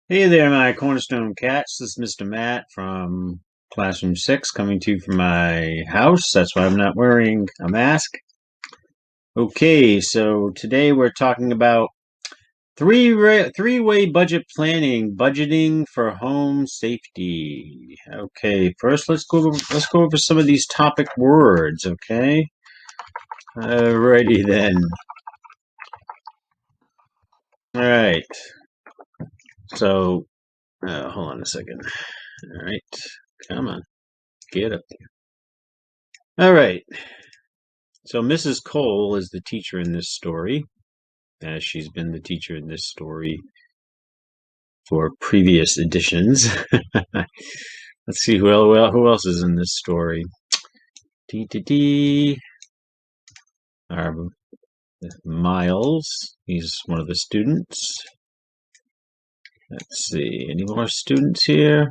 Hey there, my Cornerstone Cats. This is Mr. Matt from Classroom 6 coming to you from my house. That's why I'm not wearing a mask. Okay, so today we're talking about three-way budget planning, budgeting for home safety. Okay, first let's go over some of these topic words, okay? Alrighty then. All right. So, hold on a second. All right. Come on. Get up there. All right. So Mrs. Cole is the teacher in this story, as she's been the teacher in this story for previous editions. Let's see who else is in this story. D. Miles, he's one of the students. Let's see, any more students here?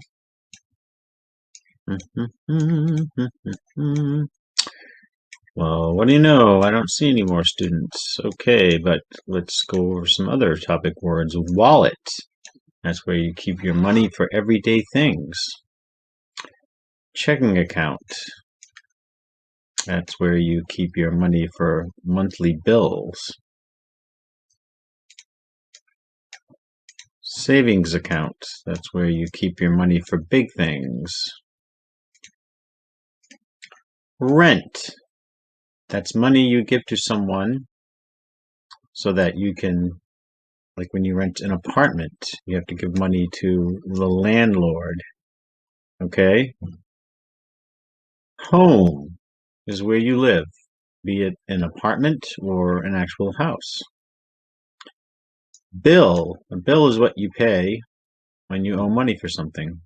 Well, what do you know? I don't see any more students. Okay, but let's go over some other topic words. Wallet. That's where you keep your money for everyday things. Checking account. That's where you keep your money for monthly bills. Savings account. That's where you keep your money for big things. Rent. That's money you give to someone so that you can, like when you rent an apartment, you have to give money to the landlord. Okay? Home is where you live, be it an apartment or an actual house. Bill. A bill is what you pay when you owe money for something.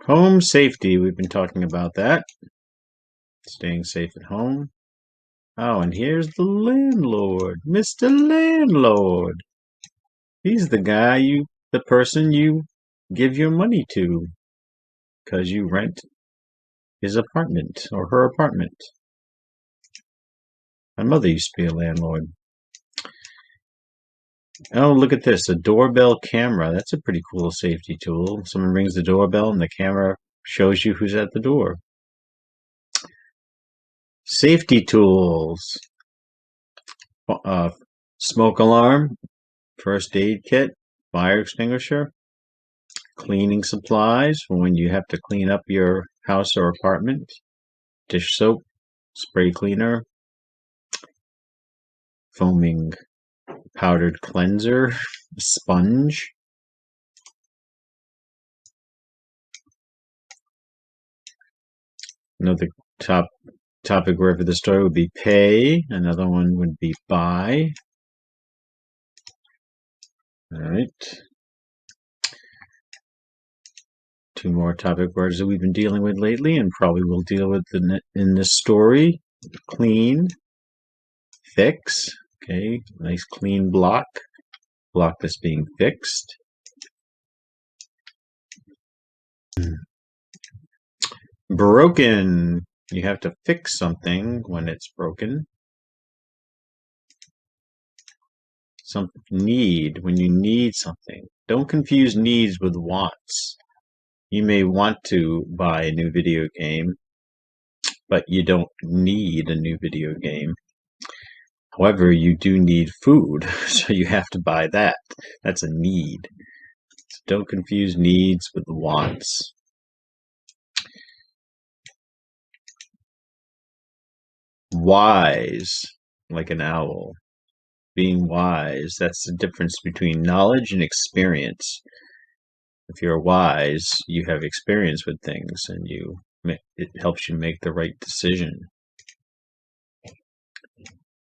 Home safety. We've been talking about that. Staying safe at home. Oh, and here's the landlord, Mr. Landlord. He's the person you give your money to because you rent his apartment or her apartment. My mother used to be a landlord. Oh, look at this, a doorbell camera. That's a pretty cool safety tool. Someone rings the doorbell and the camera shows you who's at the door. Safety tools. Smoke alarm, first aid kit, fire extinguisher, cleaning supplies for when you have to clean up your house or apartment, dish soap, spray cleaner, foaming powdered cleanser, sponge. Another topic word for the story would be pay. Another one would be buy. All right. Two more topic words that we've been dealing with lately and probably will deal with in this story. Clean, fix. Okay, nice clean block that's being fixed. Broken. You have to fix something when it's broken. Some need, when you need something. Don't confuse needs with wants. You may want to buy a new video game, but you don't need a new video game. However, you do need food, so you have to buy that. That's a need. So don't confuse needs with wants. Wise, like an owl. Being wise, that's the difference between knowledge and experience. If you're wise, you have experience with things and it helps you make the right decision.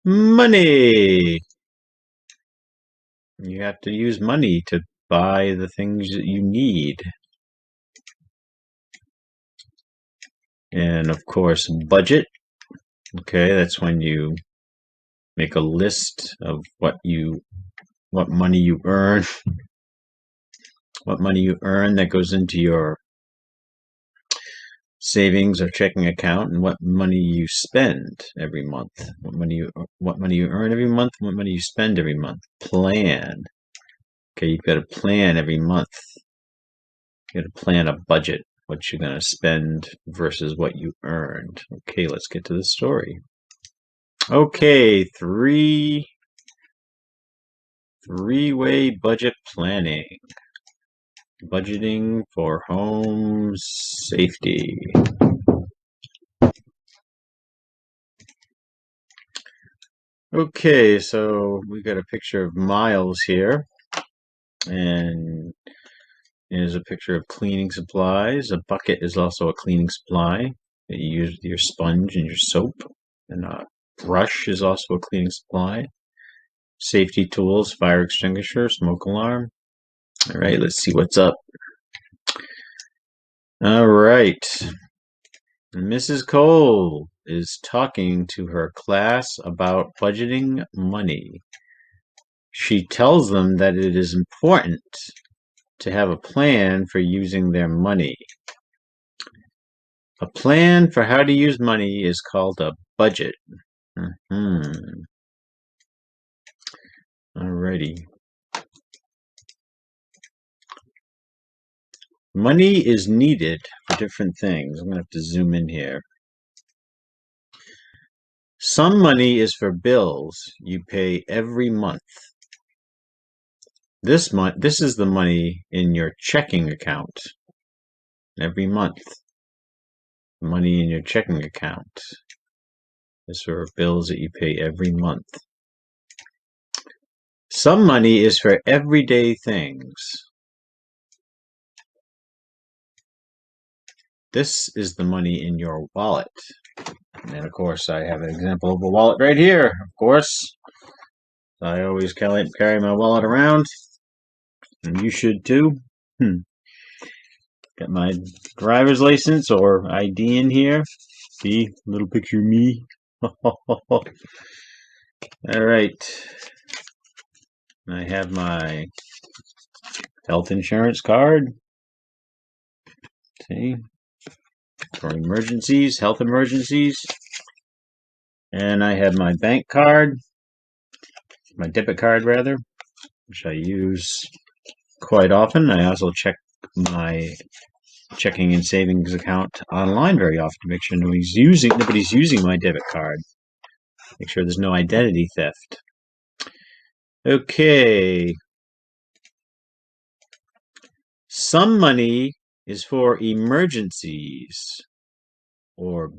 Money. You have to use money to buy the things that you need. And of course, budget. Okay, that's when you make a list of what money you earn, what money you earn that goes into your savings or checking account, and what money you spend every month. What money you earn every month, what money you spend every month. Plan. Okay, you've got to plan every month. You got to plan a budget, what you're going to spend versus what you earned. Okay, let's get to the story. Okay, three-way budget planning. Budgeting for home safety. Okay, so we got a picture of Miles here, and here's a picture of cleaning supplies. A bucket is also a cleaning supply that you use with your sponge and your soap, and a brush is also a cleaning supply. Safety tools, fire extinguisher, smoke alarm. All right, let's see what's up. All right. Mrs. Cole is talking to her class about budgeting money. She tells them that it is important to have a plan for using their money. A plan for how to use money is called a budget. Alrighty. Money is needed for different things. I'm going to have to zoom in here. Some money is for bills you pay every month. This is the money in your checking account every month. Money in your checking account is for bills that you pay every month. Some money is for everyday things. This is the money in your wallet. And of course, I have an example of a wallet right here. Of course, I always carry my wallet around, and you should too. Got my driver's license or ID in here. See, little picture of me. All right. I have my health insurance card. See, for emergencies, health emergencies. And I have my bank card, my debit card rather, which I use quite often. I also check my checking and savings account online very often to make sure nobody's using my debit card. Make sure there's no identity theft. Okay. Some money is for emergencies or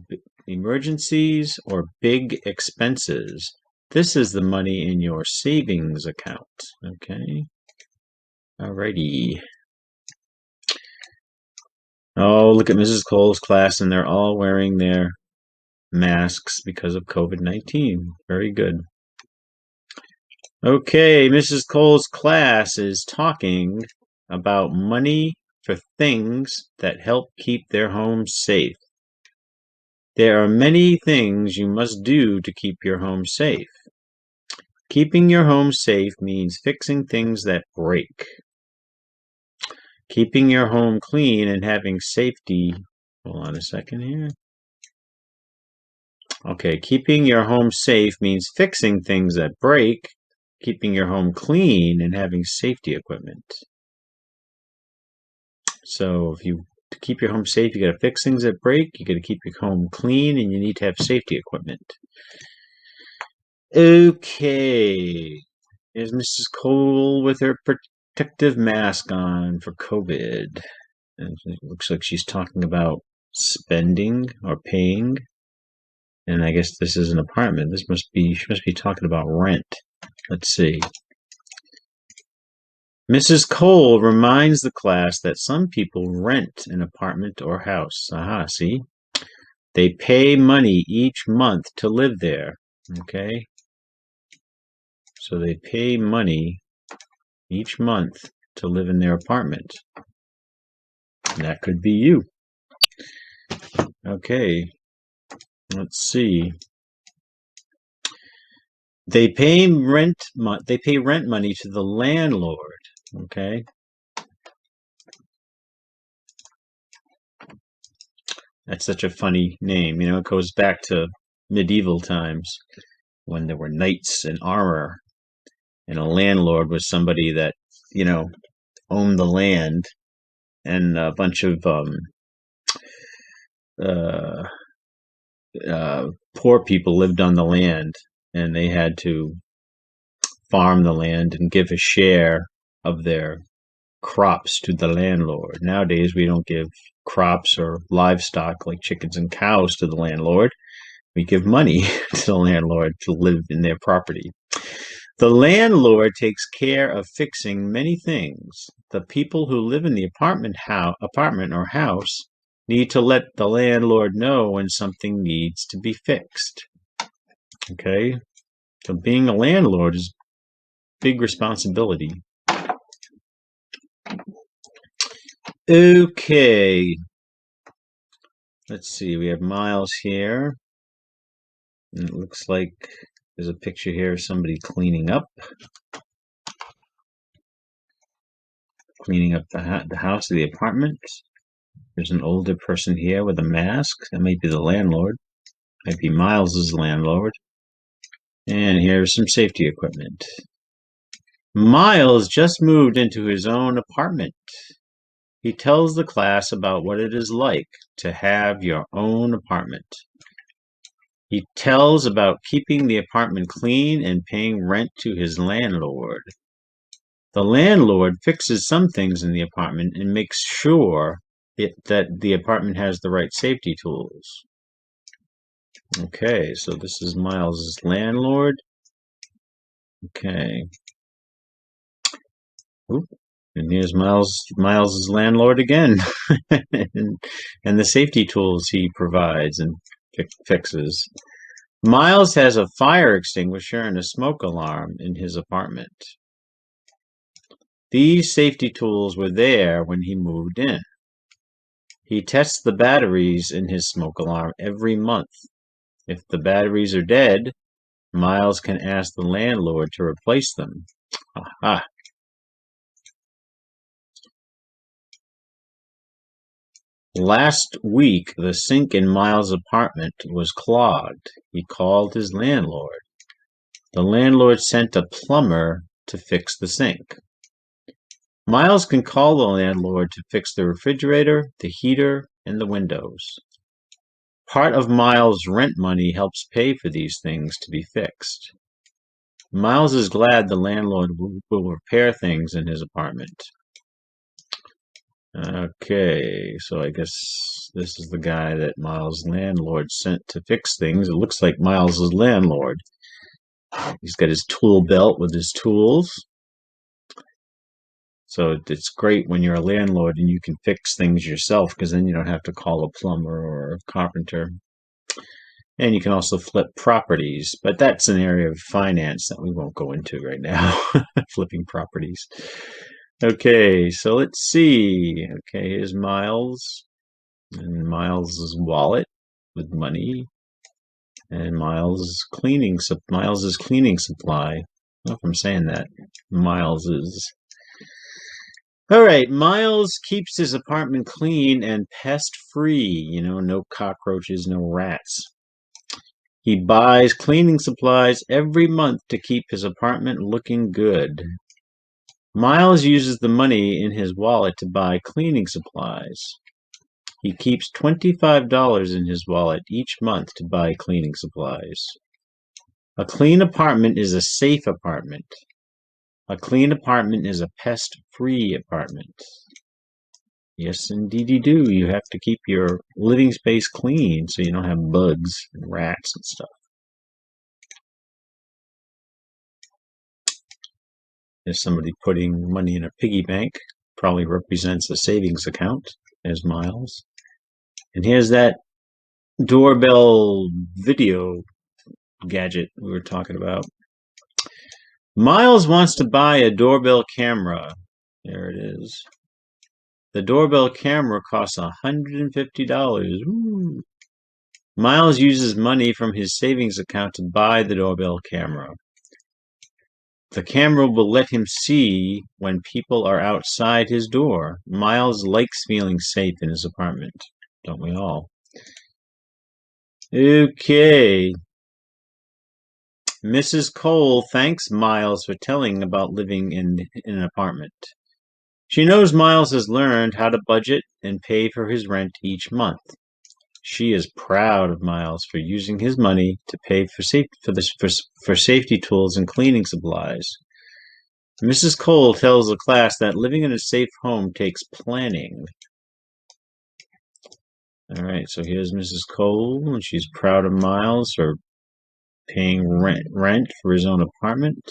big expenses. This is the money in your savings account. Okay. Alrighty. Oh, look at Mrs. Cole's class, and they're all wearing their masks because of COVID-19. Very good. Okay, Mrs. Cole's class is talking about money for things that help keep their home safe. There are many things you must do to keep your home safe. Keeping your home safe means fixing things that break. Keeping your home clean and having safety. Hold on a second here. Okay, keeping your home safe means fixing things that break. Keeping your home clean and having safety equipment. So to keep your home safe, you got to fix things that break, you got to keep your home clean, and you need to have safety equipment. Okay, here's Mrs. Cole with her protective mask on for COVID. And it looks like she's talking about spending or paying. And I guess this is an apartment. She must be talking about rent. Let's see. Mrs. Cole reminds the class that some people rent an apartment or house. Aha, see? They pay money each month to live there. Okay? So they pay money each month to live in their apartment. And that could be you. Okay. Let's see. They pay rent money to the landlord. Okay? That's such a funny name. It goes back to medieval times when there were knights in armor, and a landlord was somebody that, owned the land, and a bunch of uh, poor people lived on the land, and they had to farm the land and give a share of their crops to the landlord. Nowadays, we don't give crops or livestock like chickens and cows to the landlord. We give money to the landlord to live in their property. The landlord takes care of fixing many things. The people who live in the apartment or house need to let the landlord know when something needs to be fixed. Okay? So being a landlord is big responsibility. Okay. Let's see. We have Miles here. And it looks like there's a picture here of somebody cleaning up the house or the apartment. There's an older person here with a mask. That might be the landlord. Might be Miles's landlord. And here's some safety equipment. Miles just moved into his own apartment. He tells the class about what it is like to have your own apartment. He tells about keeping the apartment clean and paying rent to his landlord. The landlord fixes some things in the apartment and makes sure that the apartment has the right safety tools. Okay, so this is Miles's landlord. Okay. Oop. And here's Miles's landlord again, and the safety tools he provides and fixes. Miles has a fire extinguisher and a smoke alarm in his apartment. These safety tools were there when he moved in. He tests the batteries in his smoke alarm every month. If the batteries are dead, Miles can ask the landlord to replace them. Aha! Last week, the sink in Miles' apartment was clogged. He called his landlord. The landlord sent a plumber to fix the sink. Miles can call the landlord to fix the refrigerator, the heater, and the windows. Part of Miles' rent money helps pay for these things to be fixed. Miles is glad the landlord will repair things in his apartment. Okay, so I guess this is the guy that Miles' landlord sent to fix things. It looks like Miles' landlord. He's got his tool belt with his tools. So it's great when you're a landlord and you can fix things yourself, because then you don't have to call a plumber or a carpenter. And you can also flip properties, but that's an area of finance that we won't go into right now, flipping properties. Okay, so let's see. Okay, here's Miles, and Miles's wallet with money, and Miles's cleaning supply. I don't know if I'm saying that. Miles's. All right, Miles keeps his apartment clean and pest-free. No cockroaches, no rats. He buys cleaning supplies every month to keep his apartment looking good. Miles uses the money in his wallet to buy cleaning supplies. He keeps $25 in his wallet each month to buy cleaning supplies. A clean apartment is a safe apartment. A clean apartment is a pest-free apartment. Yes, indeed you do. You have to keep your living space clean so you don't have bugs and rats and stuff. There's somebody putting money in a piggy bank. Probably represents a savings account. There's Miles. And here's that doorbell video gadget we were talking about. Miles wants to buy a doorbell camera. There it is. The doorbell camera costs $150. Ooh. Miles uses money from his savings account to buy the doorbell camera. The camera will let him see when people are outside his door. Miles likes feeling safe in his apartment. Don't we all? Okay. Mrs. Cole thanks Miles for telling about living in an apartment. She knows Miles has learned how to budget and pay for his rent each month. She is proud of Miles for using his money to pay for safety tools and cleaning supplies. Mrs. Cole tells the class that living in a safe home takes planning. All right, so here's Mrs. Cole, and she's proud of Miles for paying rent for his own apartment.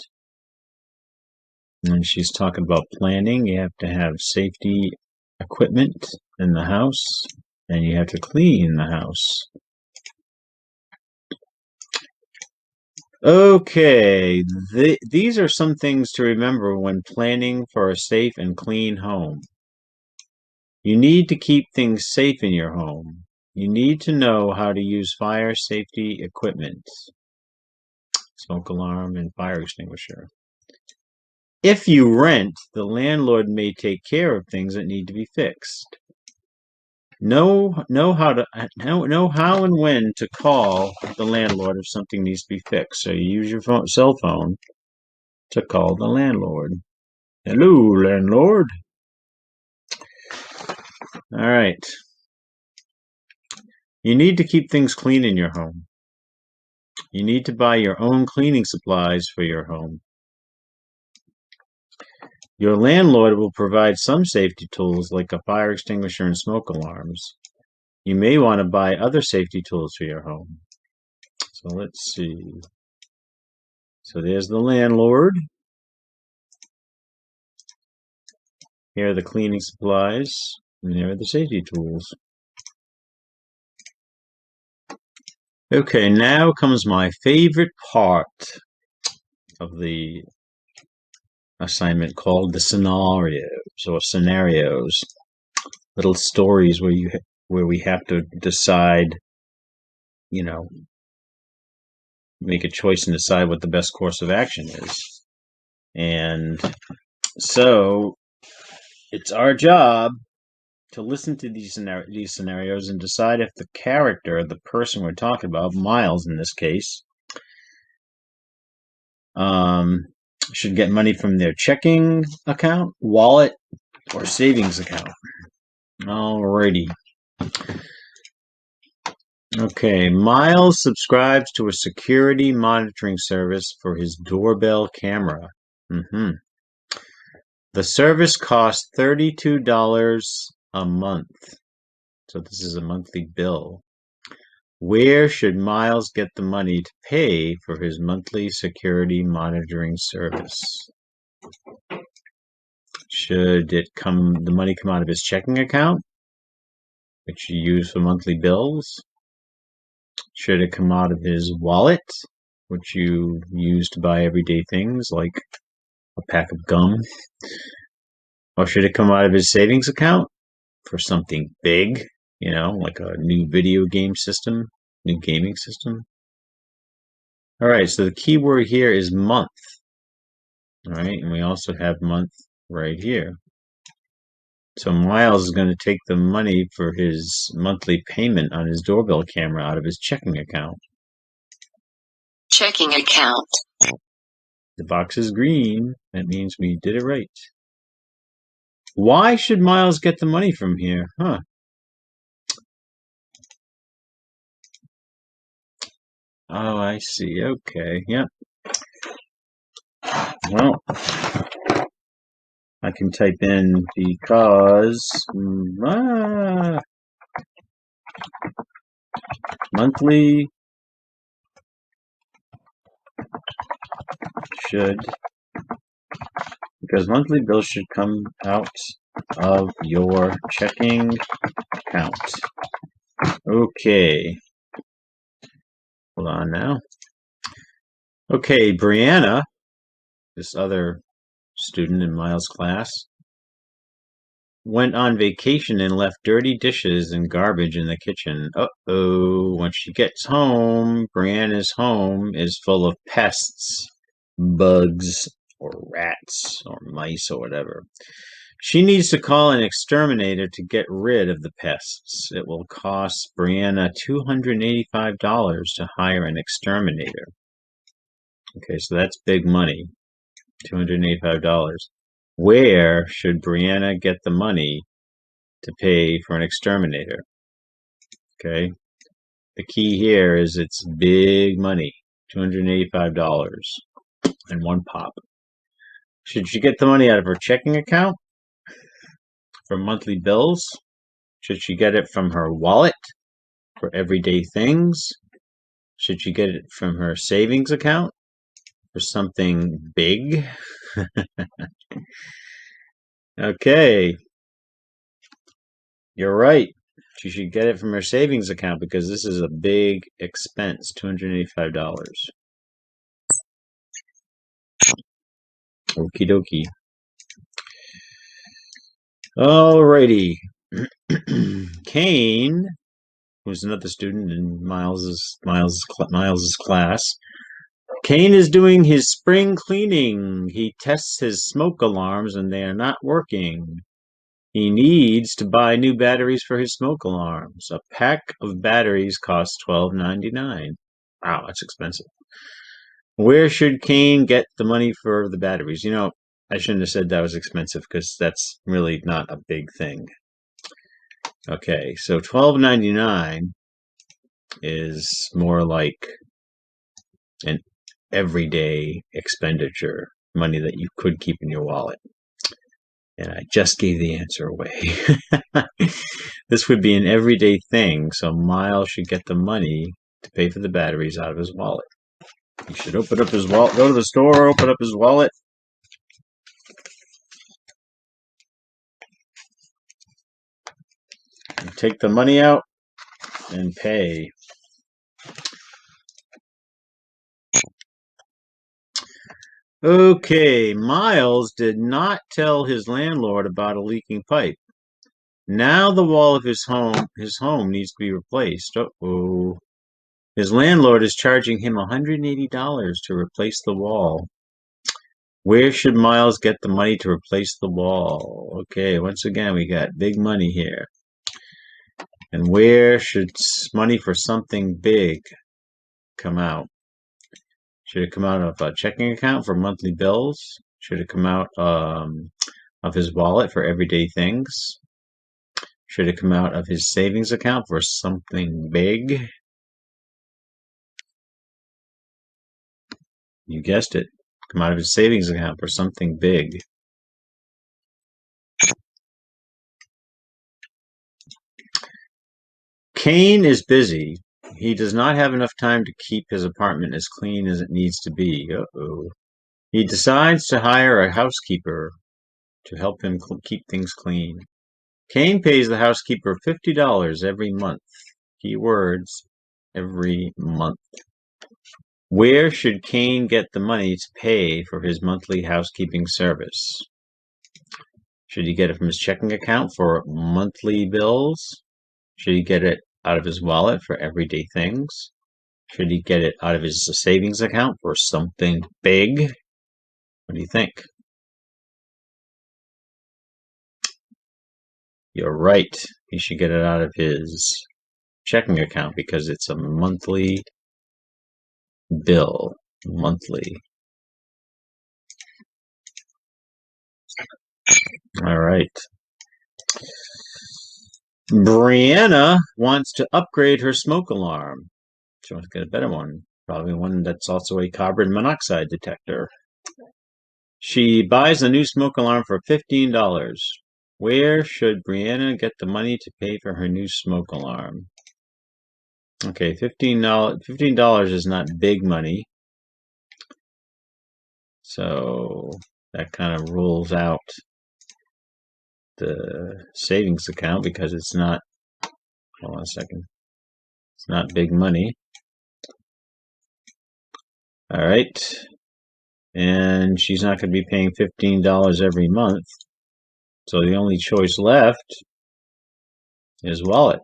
And she's talking about planning. You have to have safety equipment in the house, and you have to clean the house. Okay, these are some things to remember when planning for a safe and clean home. You need to keep things safe in your home. You need to know how to use fire safety equipment, smoke alarm and fire extinguisher. If you rent, the landlord may take care of things that need to be fixed. Know how and when to call the landlord if something needs to be fixed. So you use your cell phone to call the landlord. Hello, landlord. All right. You need to keep things clean in your home. You need to buy your own cleaning supplies for your home. Your landlord will provide some safety tools like a fire extinguisher and smoke alarms. You may want to buy other safety tools for your home. So let's see. So there's the landlord. Here are the cleaning supplies, and there are the safety tools. Okay, now comes my favorite part of the assignment called the scenarios, little stories where we have to decide, make a choice and decide what the best course of action is. And so it's our job to listen to these scenarios and decide if the character, the person we're talking about, Miles in this case, should get money from their checking account, wallet, or savings account. Alrighty. Okay, Miles subscribes to a security monitoring service for his doorbell camera. The service costs $32 a month. So this is a monthly bill. Where should Miles get the money to pay for his monthly security monitoring service? Should the money come out of his checking account, which you use for monthly bills? Should it come out of his wallet, which you use to buy everyday things like a pack of gum? Or should it come out of his savings account for something big, like a new video game system, new gaming system? All right, so the key word here is month. All right, and we also have month right here. So Miles is going to take the money for his monthly payment on his doorbell camera out of his checking account. Checking account. The box is green. That means we did it right. Why should Miles get the money from here? Huh. Oh, I see. Okay. Yep. Well, I can type in because monthly monthly bills should come out of your checking account. Okay. Hold on now. Okay, Brianna, this other student in Miles' class, went on vacation and left dirty dishes and garbage in the kitchen. Uh-oh. When she gets home, Brianna's home is full of pests, bugs, or rats, or mice, or whatever. She needs to call an exterminator to get rid of the pests. It will cost Brianna $285 to hire an exterminator. Okay, so that's big money. $285. Where should Brianna get the money to pay for an exterminator? Okay. The key here is it's big money. $285 in one pop. Should she get the money out of her checking account for monthly bills? Should she get it from her wallet for everyday things? Should she get it from her savings account for something big? Okay. You're right. She should get it from her savings account because this is a big expense, $285. Okie dokie. Alrighty. Kane, who's another student in Miles's class. Kane is doing his spring cleaning. He tests his smoke alarms and they are not working. He needs to buy new batteries for his smoke alarms. A pack of batteries costs $12.99. Wow, that's expensive. Where should Kane get the money for the batteries? You know, I shouldn't have said that was expensive because that's really not a big thing. Okay, so $12.99 is more like an everyday expenditure, money that you could keep in your wallet. And I just gave the answer away. This would be an everyday thing, so Miles should get the money to pay for the batteries out of his wallet. He should open up his wallet, go to the store, open up his wallet. And take the money out and pay. Okay, Miles did not tell his landlord about a leaking pipe. Now the wall of his home needs to be replaced. Uh-oh. His landlord is charging him $180 to replace the wall. Where should Miles get the money to replace the wall? Okay, once again, we got big money here. And where should money for something big come out? Should it come out of a checking account for monthly bills? Should it come out of his wallet for everyday things? Should it come out of his savings account for something big? You guessed it. Come out of his savings account for something big. Kane is busy. He does not have enough time to keep his apartment as clean as it needs to be. Uh-oh. He decides to hire a housekeeper to help him keep things clean. Kane pays the housekeeper $50 every month. Keywords, every month. Where should Kane get the money to pay for his monthly housekeeping service? Should he get it from his checking account for monthly bills? Should he get it out of his wallet for everyday things? Should he get it out of his savings account for something big? What do you think? You're right. He should get it out of his checking account because it's a monthly bill. Monthly. All right. Brianna wants to upgrade her smoke alarm. She wants to get a better one. Probably one that's also a carbon monoxide detector. She buys a new smoke alarm for $15. Where should Brianna get the money to pay for her new smoke alarm? Okay, $15 is not big money. So that kind of rules out the savings account because it's not, hold on a second, it's not big money. All right. And she's not going to be paying $15 every month. So the only choice left is wallet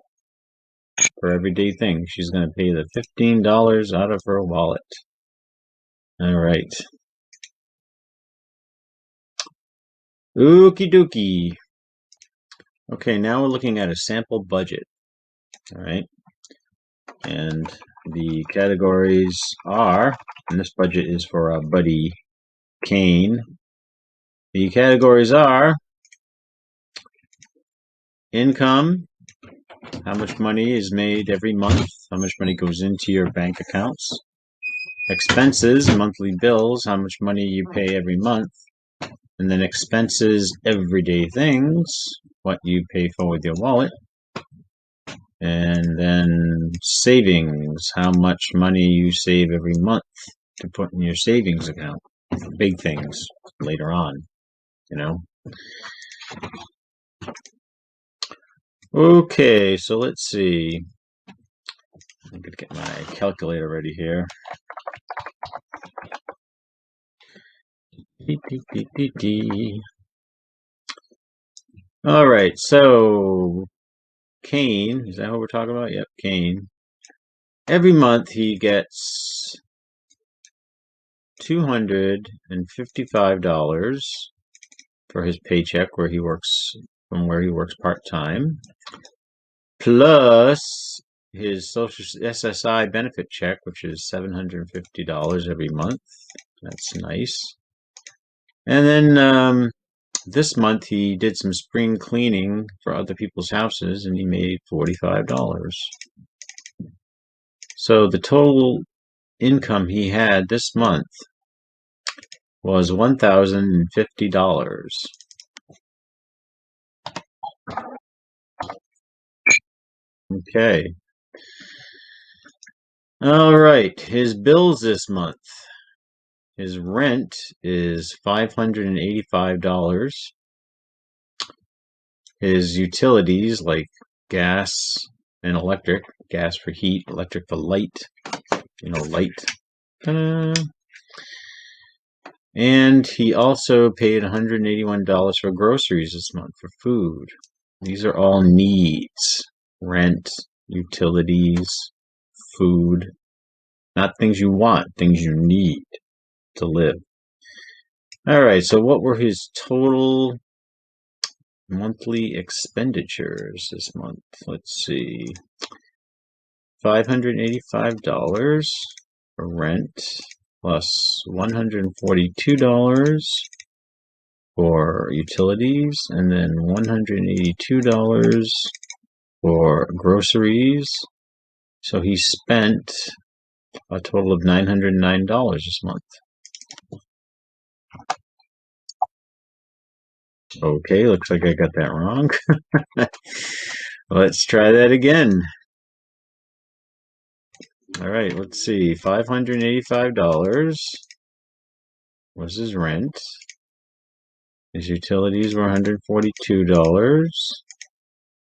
for everyday things. She's going to pay the $15 out of her wallet. All right. Okie dokie. Okay, now we're looking at a sample budget. All right. And the categories are, and this budget is for our buddy Kane. The categories are income, how much money is made every month, how much money goes into your bank accounts. Expenses, monthly bills, how much money you pay every month. And then expenses, everyday things, what you pay for with your wallet. And then savings, how much money you save every month to put in your savings account. Big things later on, you know. Okay, so let's see. I'm gonna get my calculator ready here. All right, so Kane, is that what we're talking about? Yep, Kane. Every month he gets $255 for his paycheck from where he works part-time, plus his social SSI benefit check, which is $750 every month. That's nice. And then this month he did some spring cleaning for other people's houses and he made $45. So the total income he had this month was $1,050. Okay. All right, his bills this month. His rent is $585. His utilities, like gas and electric, gas for heat, electric for light, light. And he also paid $181 for groceries this month for food. These are all needs. Rent, utilities, food. Not things you want, things you need to live. All right, so what were his total monthly expenditures this month? Let's see. $585 for rent, plus $142 for utilities, and then $182 for groceries. So he spent a total of $909 this month. Okay, looks like I got that wrong. Let's try that again. All right, let's see. $585 was his rent. His utilities were $142,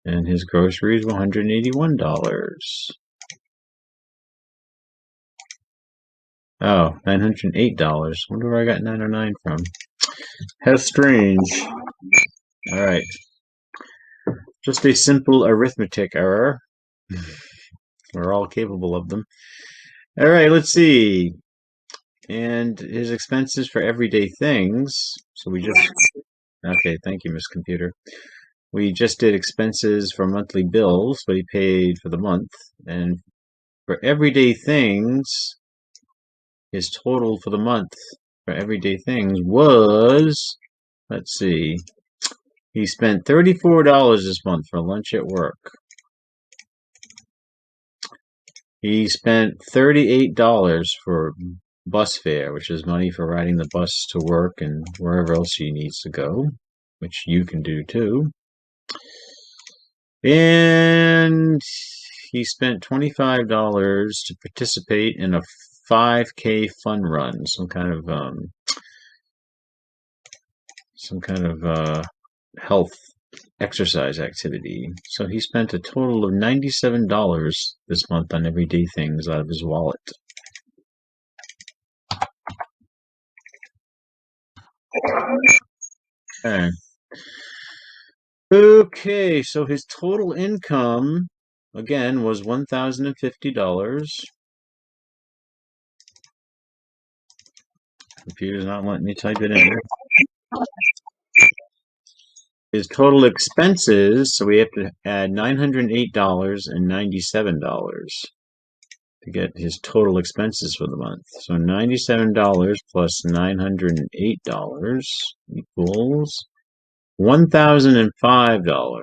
and his groceries were $181. Oh, $908. Wonder where I got 909 from. How strange. All right. Just a simple arithmetic error. We're all capable of them. All right, let's see. And his expenses for everyday things. So we just... Okay, thank you, Miss Computer. We just did expenses for monthly bills, what he paid for the month. And for everyday things, his total for the month for everyday things was, let's see, he spent $34 this month for lunch at work. He spent $38 for bus fare, which is money for riding the bus to work and wherever else he needs to go, which you can do too. And he spent $25 to participate in a 5K fun run, some kind of health exercise activity. So he spent a total of $97 this month on everyday things out of his wallet. Okay. Okay, so his total income again was $1,050. Computer's not letting me type it in. his total expenses, so we have to add $908.97 to get his total expenses for the month. So $97 plus $908 equals $1,005.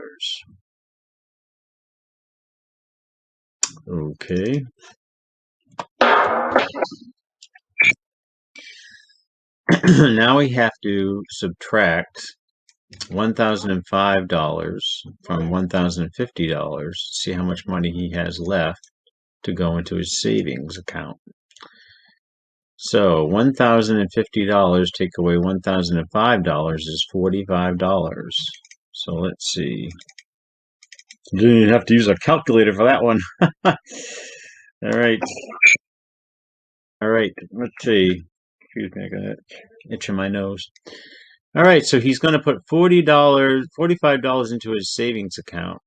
Okay. Now we have to subtract $1,005 from $1,050 to see how much money he has left to go into his savings account. So $1,050 take away $1,005 is $45. So let's see. You didn't even have to use a calculator for that one. All right. All right. Let's see. Excuse me, I got an itch in my nose. All right, so he's going to put $45 into his savings account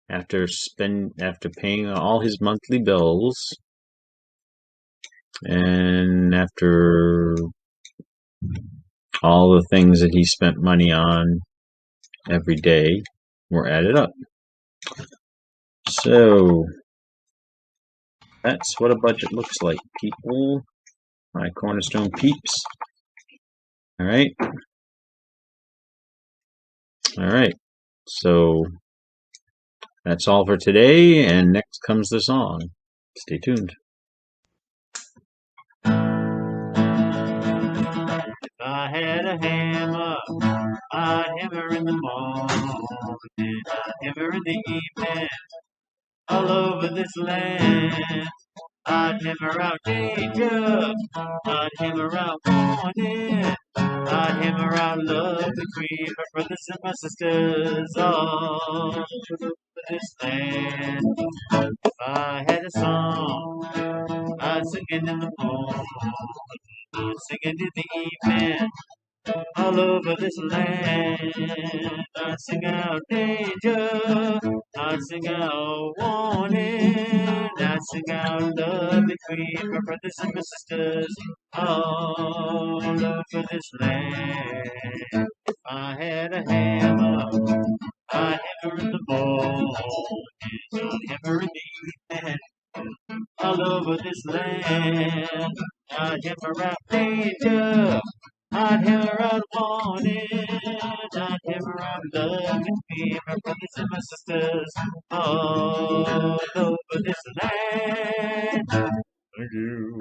after paying all his monthly bills and after all the things that he spent money on every day were added up. So that's what a budget looks like, people. My Cornerstone peeps. All right. All right. So that's all for today, and next comes the song. Stay tuned. If I had a hammer, I'd hammer in the morning, I'd hammer in the evening, all over this land. I'd hammer out danger, I'd hammer out warning, I'd hammer out love between my brothers and my sisters all over this land. If I had a song, I'd sing it in the morning, I'd sing it in the evening, all over this land. I sing out danger, I sing out warning, I sing out love between my brothers and my sisters all over this land. If I had a hammer, I'd hammer in the morning, I'd hammer in the evening, all over this land. I'd hammer out danger, I'd hammer out warning, I'd hammer out love between my brothers and my sisters all over this land. Thank you.